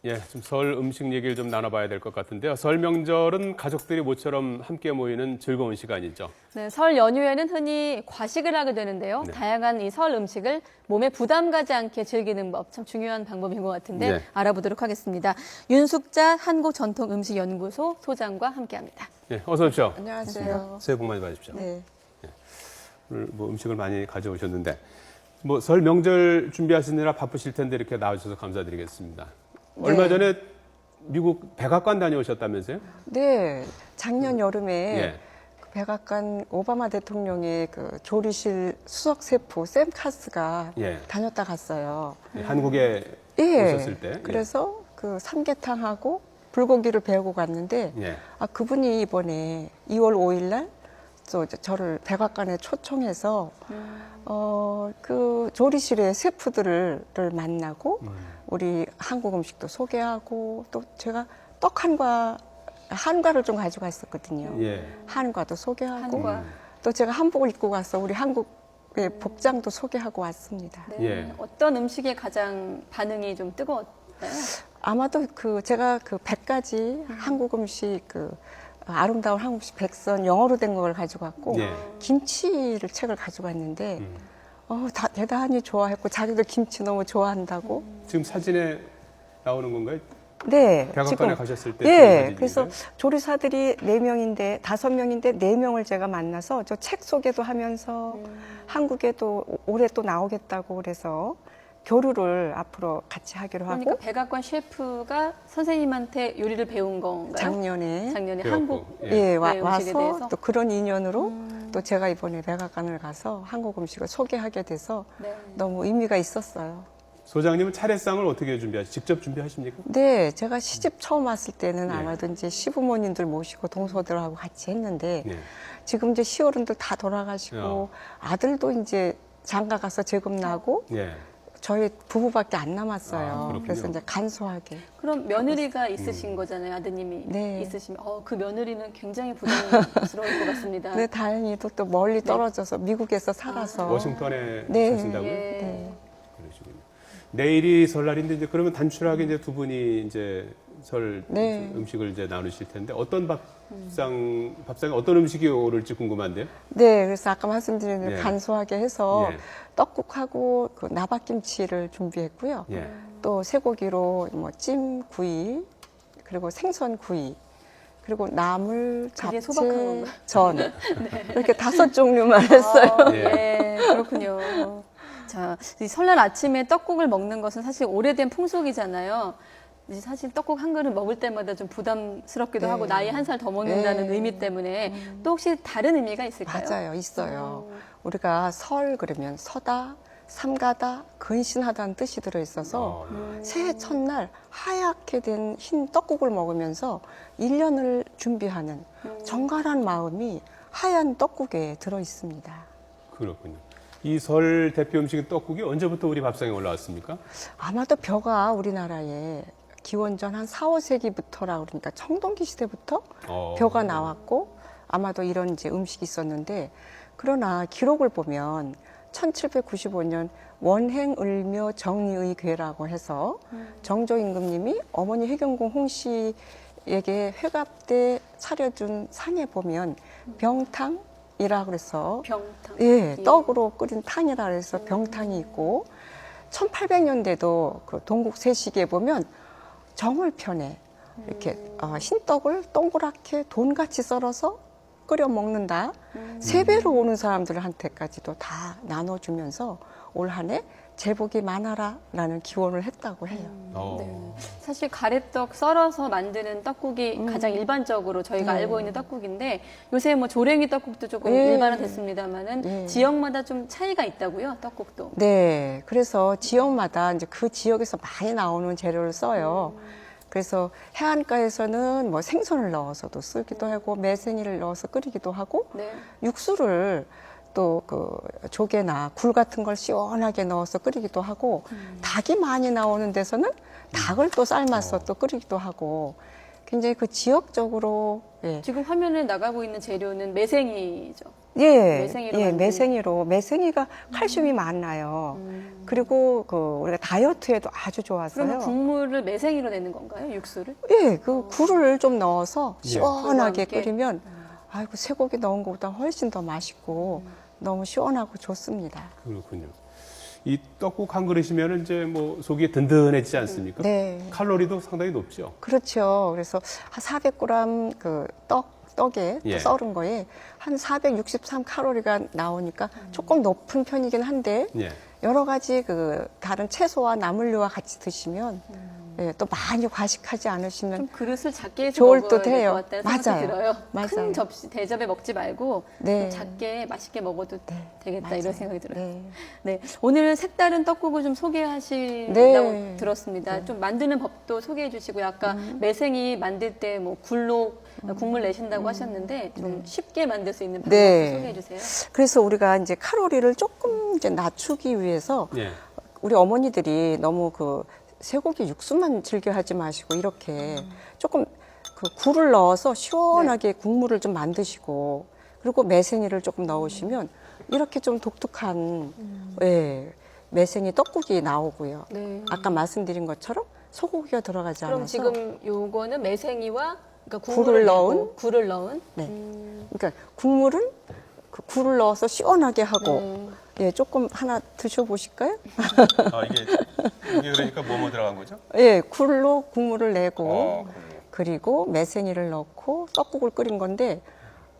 예, 좀 설 음식 얘기를 좀 나눠봐야 될 것 같은데요. 설 명절은 가족들이 모처럼 함께 모이는 즐거운 시간이죠. 네, 설 연휴에는 흔히 과식을 하게 되는데요. 네. 다양한 이 설 음식을 몸에 부담 가지 않게 즐기는 법, 참 중요한 방법인 것 같은데 네. 알아보도록 하겠습니다. 윤숙자 한국전통음식연구소 소장과 함께합니다. 예, 어서 오십시오. 안녕하세요. 새해 복 많이 받으십시오. 네. 오늘 뭐 음식을 많이 가져오셨는데 뭐 설 명절 준비하시느라 바쁘실 텐데 이렇게 나와주셔서 감사드리겠습니다. 얼마 전에 미국 백악관 다녀오셨다면서요? 네. 작년 여름에 예. 그 백악관 오바마 대통령의 그 조리실 수석 셰프 샘 카스가 예. 다녔다 갔어요. 한국에 예. 오셨을 때. 그래서 그 삼계탕하고 불고기를 배우고 갔는데 예. 아 그분이 이번에 2월 5일 날 저를 백악관에 초청해서 그 조리실의 셰프들을 만나고 우리 한국 음식도 소개하고 또 제가 떡 한과를 좀 가져갔었거든요. 예. 한과도 소개하고 한과. 또 제가 한복을 입고 가서 우리 한국의 복장도 소개하고 왔습니다. 네. 예. 어떤 음식에 가장 반응이 좀 뜨거웠나요? 아마도 제가 그 100가지 한국 음식 아름다운 한국 음식 100선 영어로 된 걸 가져갔고 예. 김치를 책을 가져갔는데 다 대단히 좋아했고 자기들 김치 너무 좋아한다고. 지금 사진에 나오는 건가요? 네. 백악관에 가셨을 때. 네. 그래서 조리사들이 4명인데 5명인데 4명을 제가 만나서 저 책 소개도 하면서 한국에도 올해 또 나오겠다고 그래서 교류를 앞으로 같이 하기로 그러니까 하고 백악관 셰프가 선생님한테 요리를 배운 건가요? 작년에 작년에 배웠고, 한국 예. 음식에 와서 대해서? 또 그런 인연으로 또 제가 이번에 백악관을 가서 한국 음식을 소개하게 돼서 네. 너무 의미가 있었어요. 소장님은 차례상을 어떻게 준비하시죠? 직접 준비하십니까? 네, 제가 시집 처음 왔을 때는 예. 아마도 이제 시부모님들 모시고 동서들하고 같이 했는데 예. 지금 이제 시어른들 다 돌아가시고 아들도 이제 장가 가서 재금 나고 예. 저희 부부밖에 안 남았어요. 그렇군요. 그래서 이제 간소하게. 그럼 며느리가 있으신 거잖아요, 아드님이 네. 있으시면 그 며느리는 굉장히 부담스러울 것 같습니다. 네, 다행히도 또 멀리 떨어져서 미국에서 살아서 워싱턴에 네. 사신다고요? 예. 네. 그러시군요. 내일이 설날인데 이제 그러면 단출하게 이제 두 분이 이제 설 네. 음식을 이제 나누실 텐데 어떤 밥상에 어떤 음식이 오를지 궁금한데요. 네, 그래서 아까 말씀드린 대로 예. 간소하게 해서 예. 떡국하고 그 나박김치를 준비했고요. 예. 또 쇠고기로 뭐 찜구이 그리고 생선구이 그리고 나물, 되게 잡채, 소박한 건가요? 전 이렇게 5종류만 했어요. 예, 그렇군요. 자, 이 설날 아침에 떡국을 먹는 것은 사실 오래된 풍속이잖아요. 이제 사실 떡국 한 그릇 먹을 때마다 좀 부담스럽기도 네. 하고 나이 한 살 더 먹는다는 네. 의미 때문에 또 혹시 다른 의미가 있을까요? 맞아요, 있어요. 우리가 설 그러면 서다, 삼가다, 근신하다는 뜻이 들어 있어서 새해 첫날 하얗게 된 흰 떡국을 먹으면서 1년을 준비하는 정갈한 마음이 하얀 떡국에 들어 있습니다. 그렇군요. 이 설 대표 음식인 떡국이 언제부터 우리 밥상에 올라왔습니까? 아마도 벼가 우리나라에 기원전 한 4, 5세기부터라 그러니까 청동기 시대부터 벼가 나왔고 아마도 이런 이제 음식이 있었는데 그러나 기록을 보면 1795년 원행을묘 정리의 괴라고 해서 정조 임금님이 어머니 해경궁 홍씨에게 회갑 때 차려준 상에 보면 병탕이라 그래서 병탕. 예, 떡으로 끓인 탕이라 그래서 병탕이 있고 1800년대도 그 동국 세식에 보면 정월편에 이렇게 흰떡을 동그랗게 돈같이 썰어서 끓여 먹는다. 세배로 오는 사람들한테까지도 다 나눠주면서 올 한 해 제복이 많아라라는 기원을 했다고 해요. 네. 사실 가래떡 썰어서 만드는 떡국이 가장 일반적으로 저희가 네. 알고 있는 떡국인데 요새 뭐 조랭이 떡국도 조금 예. 일반화됐습니다만은 예. 지역마다 좀 차이가 있다고요, 떡국도. 네, 그래서 지역마다 이제 그 지역에서 많이 나오는 재료를 써요. 그래서 해안가에서는 뭐 생선을 넣어서도 쓰기도 하고 매생이를 넣어서 끓이기도 하고 네. 육수를 또 그 조개나 굴 같은 걸 시원하게 넣어서 끓이기도 하고 닭이 많이 나오는 데서는 닭을 또 삶아서 또 끓이기도 하고 굉장히 그 지역적으로 예. 지금 화면에 나가고 있는 재료는 매생이죠. 예, 매생이로 예, 만든- 매생이로. 매생이가 칼슘이 많아요. 그리고 그 우리가 다이어트에도 아주 좋아서요. 그러면 국물을 매생이로 내는 건가요? 육수를? 예, 그 굴을 좀 넣어서 예. 시원하게 굴과 함께? 끓이면 아이고 쇠고기 넣은 것보다 훨씬 더 맛있고 너무 시원하고 좋습니다. 그렇군요. 이 떡국 한 그릇이면 이제 뭐 속이 든든해지지 않습니까? 네. 칼로리도 상당히 높죠. 그렇죠. 그래서 한 400g 그 떡에 예. 썰은 거에 한 463 칼로리가 나오니까 조금 높은 편이긴 한데 예. 여러 가지 그 다른 채소와 나물류와 같이 드시면 예, 또 많이 과식하지 않으시면 좀 그릇을 작게 해서 좋을 먹어야 듯 될 해요. 것 같다는 생각이 맞아요. 들어요. 맞아요. 큰 접시, 대접에 먹지 말고 네. 좀 작게 맛있게 먹어도 네, 되겠다 맞아요. 이런 생각이 들어요. 네. 네, 오늘 색다른 떡국을 좀 소개하신다고 네. 들었습니다. 좀 만드는 법도 소개해 주시고요. 아까 매생이 만들 때 뭐 굴로 국물 내신다고 하셨는데 좀 쉽게 만들 수 있는 방법 네. 소개해 주세요. 그래서 우리가 이제 칼로리를 조금 이제 낮추기 위해서 예. 우리 어머니들이 너무 그 쇠고기 육수만 즐겨 하지 마시고 이렇게 조금 그 굴을 넣어서 시원하게 국물을 좀 만드시고 그리고 매생이를 조금 넣으시면 이렇게 좀 독특한 예, 매생이 떡국이 나오고요. 네. 아까 말씀드린 것처럼 소고기가 들어가지 그럼 않아서 지금 요거는 매생이와 그러니까 굴을 국물을 넣은? 내고 굴을 넣은 네. 그러니까 국물은 그 굴을 넣어서 시원하게 하고 네. 예, 조금 하나 드셔보실까요? 아, 이게 그러니까 뭐뭐 들어간 거죠? 예, 굴로 국물을 내고 그래요. 그리고 매생이를 넣고 떡국을 끓인 건데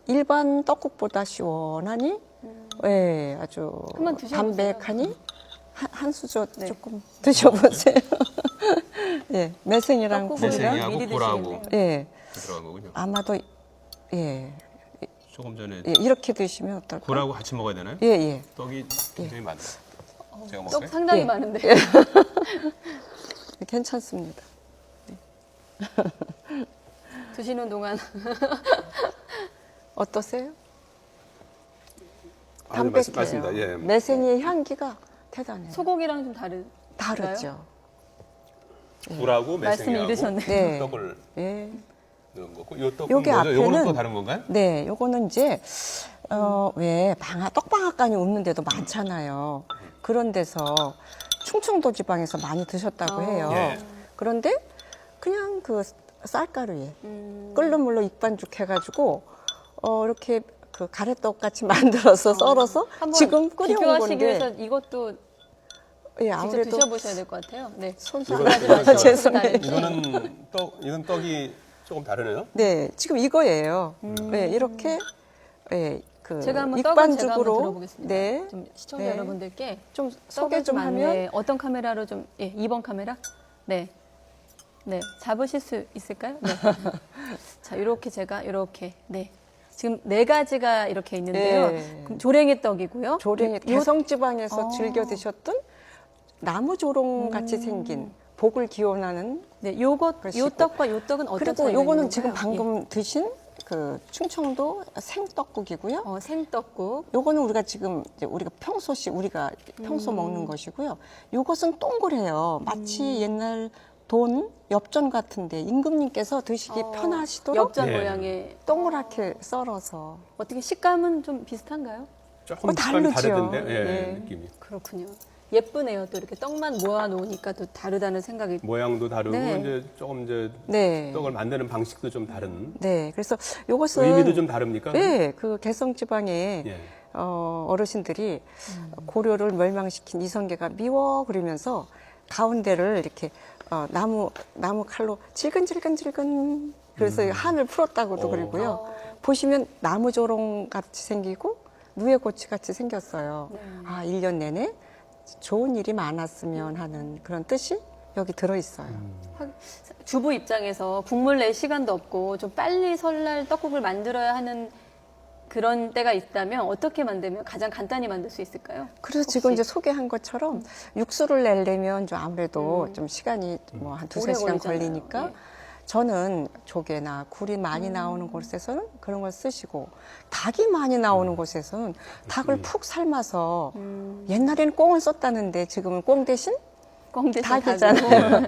일반 떡국보다 시원하니 예, 아주 한번 드셔보세요. 담백하니 한 수저 네. 조금 드셔보세요. 예, 매생이랑 떡국을 굴이랑 매생이하고 미리 굴하고 드시겠네요. 예, 들어간 거군요. 아마도 예, 조금 전에 예, 이렇게 드시면 어떨까요? 굴하고 같이 먹어야 되나요? 예, 예. 떡이 굉장히 많네. 제가 떡 먹을까요? 상당히 예. 많은데. 괜찮습니다. 드시는 동안 어떠세요? 아, 네, 담백해요. 맞습니다. 예. 매생이의 향기가 대단해요. 소고기랑 좀 다르죠. 굴하고 말씀이 매생이하고 이르셨네요. 네. 떡을 예. 넣은 거고, 요 떡은 요게 뭐죠? 요거는 앞에는 또 다른 건가요? 네, 요거는 이제 왜 떡방앗간이 없는 데도 많잖아요. 그런 데서 충청도 지방에서 많이 드셨다고 해요. 예. 그런데 그냥 그 쌀가루에 음. 끓는 물로 익반죽 해가지고 이렇게 그 가래떡 같이 만들어서 썰어서 한번 지금 끓여온 비교하시기 건데 위해서 이것도 예, 직접 아무래도 드셔보셔야 될 것 같아요. 네. 손수 이거- 안 이거- 가지고 죄송해요. 이건 떡이 조금 다르네요. 네, 지금 이거예요. 네, 이렇게 예, 그 제가 한번 떡을 제가 한번 익반죽으로 들어보겠습니다. 네, 좀 시청자 네. 여러분들께 좀 떡을 소개 좀 하면 안내, 어떤 카메라로 좀 2번 카메라? 네. 네. 잡으실 수 있을까요? 네. 자, 이렇게 제가 이렇게 네. 지금 4가지가 이렇게 있는데요. 네. 그럼 조랭이 떡이고요. 조랭이 요- 개성 지방에서 어. 즐겨 드셨던 나무 조롱 같이 생긴 복을 기원하는 네, 요것 요 그러시고. 떡과 요 떡은 어떤 그리고 차이가 요거는 있는 지금 건가요? 방금 드신 그 충청도 생떡국이고요. 예. 생떡국. 요거는 우리가 지금 이제 우리가 평소 먹는 것이고요. 요것은 동그래요. 마치 옛날 돈 엽전 같은데 임금님께서 드시기 편하시도록 엽전 네. 모양의 동그랗게 썰어서 어떻게 식감은 좀 비슷한가요? 조금 식감이 다르죠. 다르던데, 예, 네. 느낌이. 그렇군요. 예쁘네요. 또 이렇게 떡만 모아 놓으니까 또 다르다는 생각이. 모양도 다르고 네. 이제 조금 이제 네. 떡을 만드는 방식도 좀 다른. 네. 그래서 요것은 의미도 좀 다릅니까? 네, 그 개성 지방에 예. 어르신들이 고려를 멸망시킨 이성계가 미워 그러면서 가운데를 이렇게 나무 칼로 질근질근질근 그래서 한을 풀었다고도 오. 그러고요. 보시면 나무 조롱 같이 생기고 누에고치 같이 생겼어요. 아, 1년 내내 좋은 일이 많았으면 하는 그런 뜻이 여기 들어 있어요. 주부 입장에서 국물 낼 시간도 없고 좀 빨리 설날 떡국을 만들어야 하는 그런 때가 있다면 어떻게 만들면 가장 간단히 만들 수 있을까요? 그래서 지금 혹시? 이제 소개한 것처럼 육수를 내려면 좀 아무래도 좀 시간이 뭐 한 두세 오래 시간 걸리잖아요. 걸리니까 예. 저는 조개나 굴이 많이 나오는 곳에서는 그런 걸 쓰시고 닭이 많이 나오는 곳에서는 닭을 푹 삶아서 옛날에는 꽁을 썼다는데 지금은 꽁 대신 꽁 대신 닭이잖아요.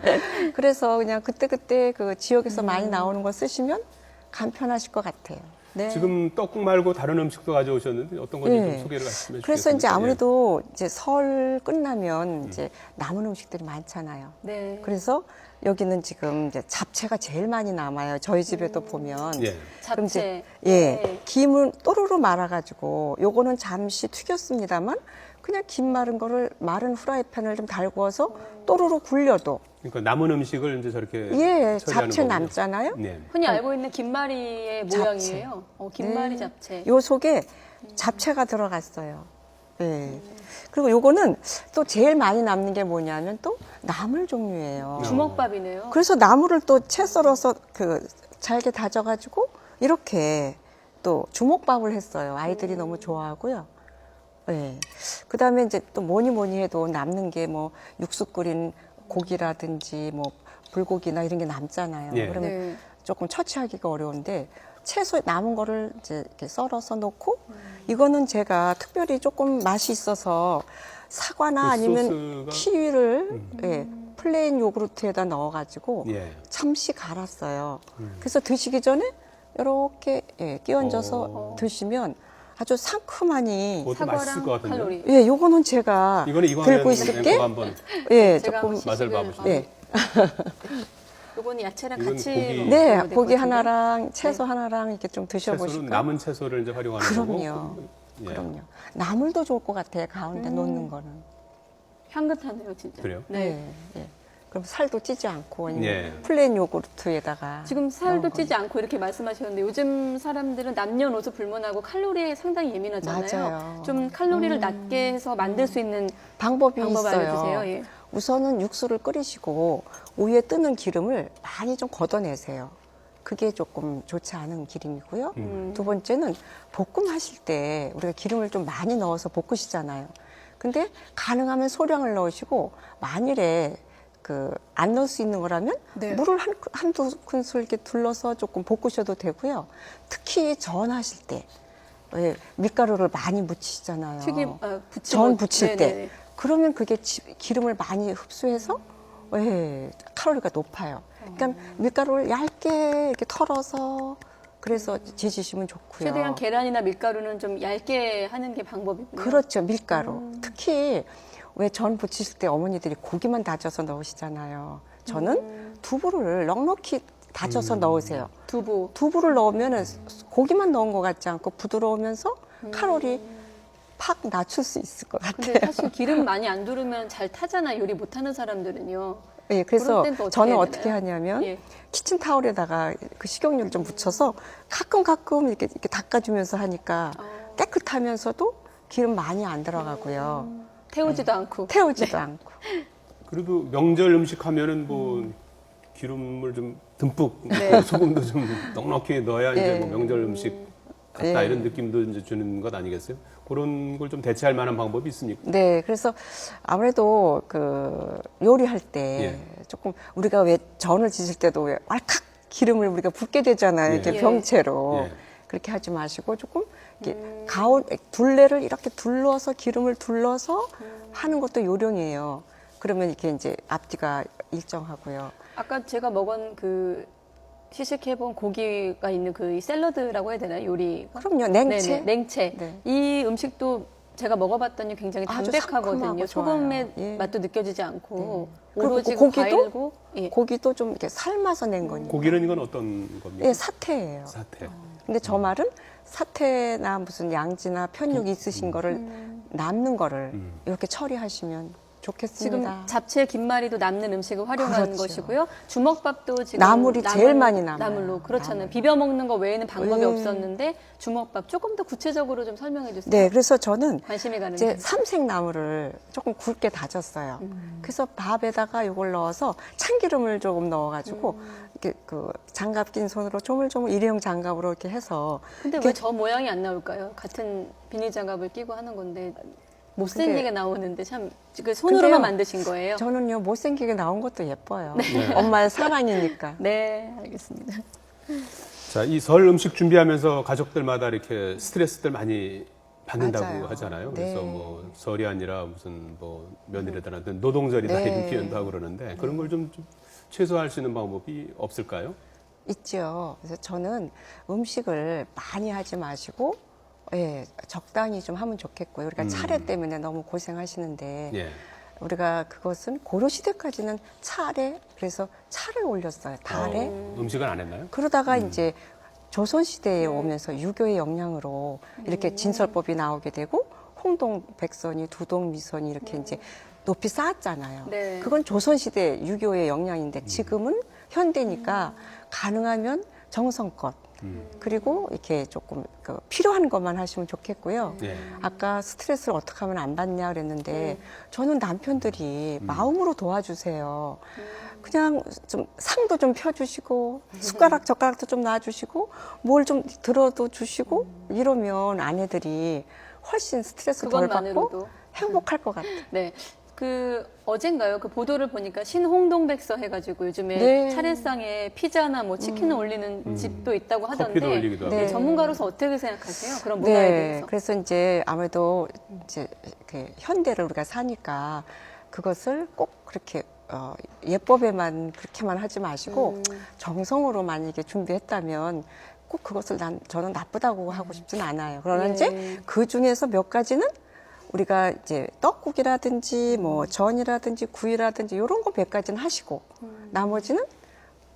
그래서 그냥 그때그때 그 지역에서 많이 나오는 걸 쓰시면 간편하실 것 같아요. 네. 지금 떡국 말고 다른 음식도 가져오셨는데 어떤 건지 네. 좀 소개를 말씀해 주시겠습니까? 그래서 이제 예. 아무래도 이제 설 끝나면 이제 남은 음식들이 많잖아요. 네. 그래서 여기는 지금 이제 잡채가 제일 많이 남아요. 저희 집에도 보면. 예. 그럼 잡채. 이제 예, 네. 김을 또르르 말아가지고 요거는 잠시 튀겼습니다만 그냥 김 마른 거를 마른 후라이팬을 좀 달구어서 또르르 굴려도 그러니까 남은 음식을 이제 저렇게 예, 처리하는 잡채 거군요. 남잖아요. 네. 흔히 알고 있는 김말이의 잡채. 모양이에요. 김말이 네. 잡채. 요 속에 잡채가 들어갔어요. 예. 그리고 요거는 또 제일 많이 남는 게 뭐냐면 또 나물 종류예요. 주먹밥이네요. 그래서 나물을 또 채 썰어서 그 잘게 다져가지고 이렇게 또 주먹밥을 했어요. 아이들이 너무 좋아하고요. 예. 그 다음에 이제 또 뭐니 해도 남는 게 뭐 육수 끓인 고기라든지 뭐 불고기나 이런 게 남잖아요. 예. 그러면 네. 조금 처치하기가 어려운데 채소 남은 거를 이제 이렇게 썰어서 넣고 이거는 제가 특별히 조금 맛이 있어서 사과나 그 아니면 소스가- 키위를 예, 플레인 요구르트에다 넣어가지고 예. 잠시 갈았어요. 그래서 드시기 전에 이렇게 예, 끼얹어서 드시면 아주 상큼하니 그것도 맛있을 것 같은데. 칼로리. 예, 요거는 제가 이거는 이거 들고 하면 있을게. 그거 한번 예, 제가 조금 한번 맛을 시식을- 봐보시죠. 예. 요거는 야채랑 이건 같이 고기- 먹으면 네, 될것 고기 같은데. 하나랑 채소 하나랑 이렇게 좀 채소는 드셔보실까요? 남은 채소를 이제 활용하는 그럼요. 거고. 예. 그럼요. 나물도 좋을 것 같아요. 가운데 놓는 거는. 향긋하네요, 진짜. 그래요? 네. 예. 그럼 살도 찌지 않고 아니면 예. 플레인 요구르트에다가 지금 살도 넣은 찌지 않고 이렇게 말씀하셨는데 요즘 사람들은 남녀노소 불문하고 칼로리에 상당히 예민하잖아요. 맞아요. 좀 칼로리를 낮게 해서 만들 수 있는 방법이 방법 있어요. 알려주세요. 예. 우선은 육수를 끓이시고 위에 뜨는 기름을 많이 좀 걷어내세요. 그게 조금 좋지 않은 기름이고요. 두 번째는 볶음 하실 때 우리가 기름을 좀 많이 넣어서 볶으시잖아요. 근데 가능하면 소량을 넣으시고 만일에 안 넣을 수 있는 거라면 네. 물을 한두 큰술 이렇게 둘러서 조금 볶으셔도 되고요. 특히 전 하실 때 왜 밀가루를 많이 묻히시잖아요. 부치고. 전 부칠 네네네. 때 그러면 그게 기름을 많이 흡수해서 예, 칼로리가 높아요. 그러니까 밀가루를 얇게 이렇게 털어서 그래서 지지시면 좋고요. 최대한 계란이나 밀가루는 좀 얇게 하는 게 방법이군요. 그렇죠, 밀가루. 특히 왜 전 부치실 때 어머니들이 고기만 다져서 넣으시잖아요. 저는 두부를 넉넉히 다져서 넣으세요. 두부. 두부를 넣으면 고기만 넣은 것 같지 않고 부드러우면서 칼로리 팍 낮출 수 있을 것 같아요. 근데 사실 기름 많이 안 두르면 잘 타잖아. 요리 못하는 사람들은요. 예, 그래서 그럴 땐 또 어떻게 저는 해야 어떻게 되나요? 하냐면 예. 키친타올에다가 그 식용유를 좀 묻혀서 가끔 이렇게 닦아주면서 하니까 깨끗하면서도 기름 많이 안 들어가고요. 태우지도 않고. 태우지도 않고. 그래도 명절 음식 하면은 뭐 기름을 좀 듬뿍 네. 소금도 좀 넉넉히 넣어야 이제 예. 뭐 명절 음식 같다 예. 이런 느낌도 이제 주는 것 아니겠어요? 그런 걸 좀 대체할 만한 방법이 있습니까? 네, 그래서 아무래도 요리할 때 예. 조금 우리가 왜 전을 지실 때도 왜 왈칵 기름을 우리가 붓게 되잖아요. 예. 이렇게 예. 병채로. 예. 그렇게 하지 마시고 조금 이렇게 둘레를 이렇게 둘러서 기름을 둘러서 하는 것도 요령이에요. 그러면 이렇게 이제 앞뒤가 일정하고요. 아까 제가 먹은 시식해본 고기가 있는 이 샐러드라고 해야 되나요? 요리가? 그럼요, 냉채. 네네, 냉채. 네. 이 음식도 제가 먹어봤더니 굉장히 아주 담백하거든요. 상큼하고 소금의 좋아요. 예. 맛도 느껴지지 않고 네. 그리고 오로지 고기도? 과일고 예. 고기도 좀 이렇게 삶아서 낸 거니까. 고기는 이건 어떤 겁니까? 예, 사태예요. 사태. 근데 저 말은 사태나 무슨 양지나 편육 있으신 거를 남는 거를 이렇게 처리하시면 지금 좋겠습니다. 잡채 김말이도 남는 음식을 활용한 그렇죠. 것이고요. 주먹밥도 지금 나물이 제일 많이 남아요. 나물로 그렇잖아요. 나물. 비벼 먹는 거 외에는 방법이 예. 없었는데 주먹밥 조금 더 구체적으로 좀 설명해 주세요. 네, 그래서 저는 관심이 가는데. 이제 삼색나물을 조금 굵게 다졌어요. 그래서 밥에다가 이걸 넣어서 참기름을 조금 넣어가지고 이렇게 장갑 낀 손으로 조물조물 일회용 장갑으로 이렇게 해서 근데 이렇게 왜 저 모양이 안 나올까요? 같은 비닐 장갑을 끼고 하는 건데 못생기게 나오는데 참 손으로만 근데요, 만드신 거예요? 저는요 못생기게 나온 것도 예뻐요. 네. 엄마의 사랑이니까. 네, 알겠습니다. 자, 이 설 음식 준비하면서 가족들마다 이렇게 스트레스들 많이 받는다고 맞아요. 하잖아요. 네. 그래서 뭐 설이 아니라 무슨 뭐 며느리들한테 노동절이다 네. 이런 표현도 하고 그러는데 그런 걸 좀 최소화할 수 있는 방법이 없을까요? 있죠. 그래서 저는 음식을 많이 하지 마시고, 예, 적당히 좀 하면 좋겠고요. 우리가 차례 때문에 너무 고생하시는데, 예. 우리가 그것은 고려시대까지는 차례, 그래서 차를 올렸어요. 달에. 음식은 안 했나요? 그러다가 이제 조선시대에 오면서 유교의 영향으로 이렇게 진설법이 나오게 되고, 홍동 백선이, 두동 미선이 이렇게 이제 높이 쌓았잖아요. 네. 그건 조선시대 유교의 영향인데 지금은 현대니까 가능하면 정성껏 그리고 이렇게 조금 그 필요한 것만 하시면 좋겠고요. 예. 아까 스트레스를 어떻게 하면 안 받냐 그랬는데 저는 남편들이 마음으로 도와주세요. 그냥 좀 상도 좀 펴주시고 숟가락 젓가락도 좀 놔주시고 뭘 좀 들어도 주시고 이러면 아내들이 훨씬 스트레스 덜 받고 그것만으로도. 행복할 것 같아요. 네. 그 어젠가요? 그 보도를 보니까 신홍동백서 해가지고 요즘에 네. 차례상에 피자나 뭐 치킨을 올리는 집도 있다고 하던데 커피도 올리기도 하고. 네. 전문가로서 어떻게 생각하세요? 그런 문화에 대해서. 그래서 이제 아무래도 이제 그 현대를 우리가 사니까 그것을 꼭 그렇게 예법에만 그렇게만 하지 마시고 정성으로 만약에 준비했다면 꼭 그것을 저는 나쁘다고 하고 싶진 않아요. 그러나 네. 이제 그 중에서 몇 가지는 우리가 이제 떡국이라든지 뭐 전이라든지 구이라든지 이런 거 몇 가지는 하시고 나머지는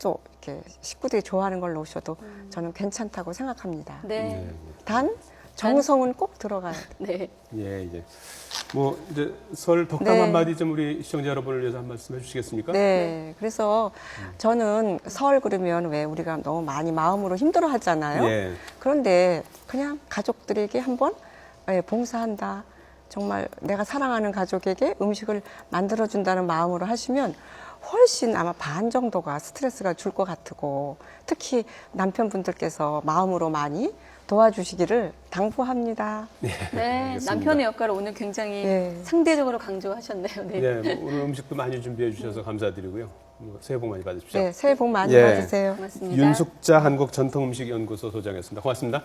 또 이렇게 식구들이 좋아하는 걸 넣으셔도 저는 괜찮다고 생각합니다. 네. 단 정성은 꼭 들어가야 돼요. 네. 예, 이제 뭐 이제 설 덕담 네. 한마디 좀 우리 시청자 여러분을 위해서 한 말씀 해주시겠습니까? 네, 그래서 저는 설 그러면 왜 우리가 너무 많이 마음으로 힘들어 하잖아요. 예. 그런데 그냥 가족들에게 한번 봉사한다. 정말 내가 사랑하는 가족에게 음식을 만들어준다는 마음으로 하시면 훨씬 아마 반 정도가 스트레스가 줄 것 같고 특히 남편분들께서 마음으로 많이 도와주시기를 당부합니다. 네. 알겠습니다. 남편의 역할을 오늘 굉장히 네. 상대적으로 강조하셨네요. 네. 네, 뭐 오늘 음식도 많이 준비해 주셔서 감사드리고요. 뭐 새해 복 많이 받으십시오. 네, 새해 복 많이 예. 받으세요. 고맙습니다. 윤숙자 한국전통음식연구소 소장이었습니다. 고맙습니다.